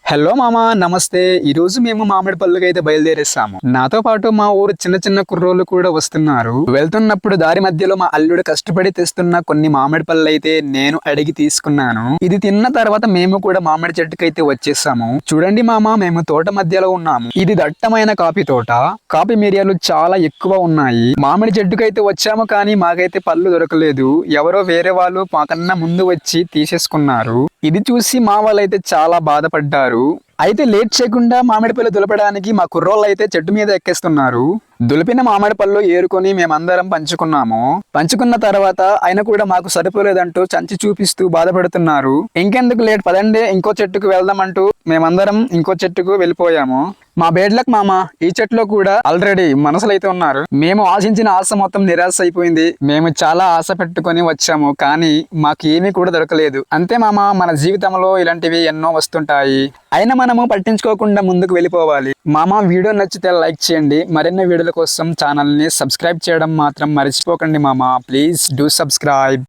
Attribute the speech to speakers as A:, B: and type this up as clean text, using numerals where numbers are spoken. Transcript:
A: Hello మామ నమస్తే. ఈ రోజు మేము మామిడి పళ్ళకైతే బయలుదేరేసాము. నాతో పాటు మా ఊరు చిన్న చిన్న కుర్రోళ్ళు కూడా వస్తున్నారు. వెళ్తున్నప్పుడు దారి మధ్యలో మా అల్లుడు కష్టపడి తెస్తున్న కొన్ని మామిడి పళ్ళు అయితే నేను అడిగి తీసుకున్నాను. ఇది తిన్న తర్వాత మేము కూడా మామిడి చెట్టుకైతే వచ్చేసాము. చూడండి మామ, మేము తోట మధ్యలో ఉన్నాము. ఇది దట్టమైన కాఫీ తోట. కాఫీ మిరియాలు చాలా ఎక్కువ ఉన్నాయి. మామిడి చెట్టుకైతే వచ్చాము, కానీ మాకైతే పళ్ళు దొరకలేదు. ఎవరో వేరే వాళ్ళు మాకన్నా ముందు వచ్చి తీసేసుకున్నారు. ఇది చూసి మా వాళ్ళైతే చాలా బాధపడ్డారు. అయితే లేట్ చేయకుండా మామిడి పళ్ళు దులపడానికి మా కుర్రోళ్ళు అయితే చెట్టు మీద ఎక్కేస్తున్నారు. దులిపిన మామిడి పళ్ళు ఏరుకొని మేమందరం పంచుకున్నాము. పంచుకున్న తర్వాత ఆయన కూడా మాకు సరిపోలేదంటూ చంచి చూపిస్తూ బాధపడుతున్నారు. ఇంకెందుకు లేట్, పదండి ఇంకో చెట్టుకు వెళ్దామంటూ మేమందరం ఇంకో చెట్టుకు వెళ్ళిపోయాము. మా బేడ్లక్ మామ, ఈ చెట్టులో కూడా ఆల్రెడీ మనసులైతే ఉన్నారు. మేము ఆశించిన ఆశ మొత్తం నిరాశ అయిపోయింది. మేము చాలా ఆశ పెట్టుకొని వచ్చాము, కానీ మాకు ఏమీ కూడా దొరకలేదు. అంతే మామ, మన జీవితంలో ఇలాంటివి ఎన్నో వస్తుంటాయి. అయినా మనము పట్టించుకోకుండా ముందుకు వెళ్ళిపోవాలి. మామ, వీడియో నచ్చితే లైక్ చేయండి. మరిన్ని వీడియోల కోసం ఛానల్ని సబ్స్క్రైబ్ చేయడం మాత్రం మర్చిపోకండి మామ. Please do subscribe.